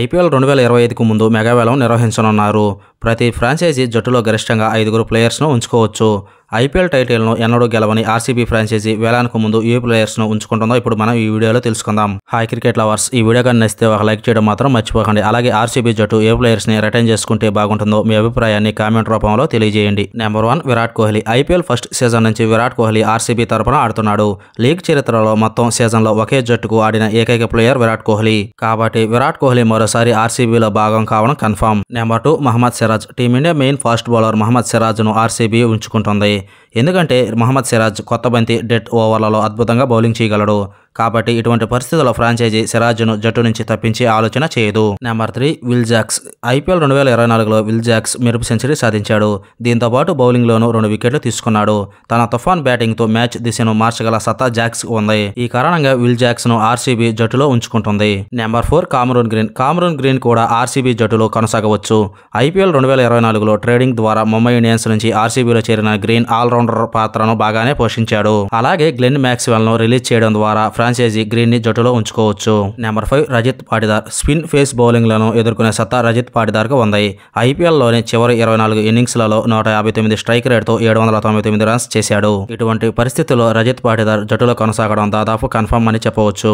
IPL 2025కు ముందు mega వేలం నిర్వహించనున్నారు. ప్రతి ఫ్రాంచైజీ జట్టులో గరిష్టంగా 5 ప్లేయర్స్ను ఉంచుకోవచ్చు. ఐపీఎల్ టైటిల్ను ఎన్నడూ గెలవని ఆర్సీబీ ఫ్రాంచైజీ వేలానికి ముందు ఏ ప్లేయర్స్ను ఉంచుకుంటుందో ఇప్పుడు మనం ఈ వీడియోలో తెలుసుకుందాం. హాయ్ క్రికెట్ లవర్స్, ఈ వీడియో కానీ నచ్చితే ఒక లైక్ చేయడం మాత్రం మర్చిపోకండి. అలాగే ఆర్సీబీ జట్టు ఏ ప్లేయర్స్ని రిటైన్ చేసుకుంటే బాగుంటుందో మీ అభిప్రాయాన్ని కామెంట్ రూపంలో తెలియజేయండి. Number 1 Virat Kohli. IPL first season నుంచి విరాట్ కోహ్లీ ఆర్సీబీ తరపున ఆడుతున్నాడు. లీగ్ చరిత్రలో మొత్తం సీజన్లో ఒకే జట్టుకు ఆడిన ఏకైక ప్లేయర్ విరాట్ కోహ్లీ. కాబట్టి విరాట్ కోహ్లీ మరోసారి ఆర్సీబీలో భాగం కావడం confirm. Number 2 Mohammed Siraj. Team India main fast bowler Mohammed సిరాజ్ను ఆర్సీబీ ఉంచుకుంటుంది. ఎందుకంటే మహమ్మద్ సిరాజ్ కొత్త బంతి డెత్ ఓవర్లలో అద్భుతంగా బౌలింగ్ చేయగలడు. కాబట్టి ఇటువంటి పరిస్థితుల్లో ఫ్రాంచైజీ సిరాజ్ను జట్టు నుంచి తప్పించే ఆలోచన చేయదు. Number 3 Will Jacks. ఐపీఎల్ 2024లో విల్ జాక్స్ మెరుపు సెంచరీ సాధించాడు. దీంతోపాటు బౌలింగ్లోనూ 2 వికెట్లు తీసుకున్నాడు. తన తుఫాన్ బ్యాటింగ్తో మ్యాచ్ దిశను మార్చగల సత్తా జాక్స్ ఉంది. ఈ కారణంగా విల్ జాక్స్ను ఆర్సీబీ జట్టులో ఉంచుకుంటుంది. Number 4 Cameron Green. Cameron Green కూడా ఆర్సీబీ జట్టులో కొనసాగవచ్చు. ఐపీఎల్ 2024లో ట్రేడింగ్ ద్వారా ముంబై ఇండియన్స్ నుంచి ఆర్సీబీలో చేరిన గ్రీన్ ఆల్రౌండర్ పాత్రను బాగానే పోషించాడు. అలాగే గ్లెన్ మ్యాక్స్వెల్ను రిలీజ్ చేయడం ద్వారా ఫ్రాంచైజీ గ్రీన్ ని జట్టులో ఉంచుకోవచ్చు. Number 5 Rajat Patidar. Spin pace బౌలింగ్లను ఎదుర్కొనే సత్తా రజిత్ పాటిదార్కు ఉంది. ఐపీఎల్లోని చివరి 24 ఇన్నింగ్స్లలో 159 స్ట్రైక్ రేట్తో 799 రన్స్ చేశాడు. ఇటువంటి పరిస్థితుల్లో రజిత్ పాటిదార్ జట్టులో కొనసాగడం దాదాపు కన్ఫర్మ్ అని చెప్పవచ్చు.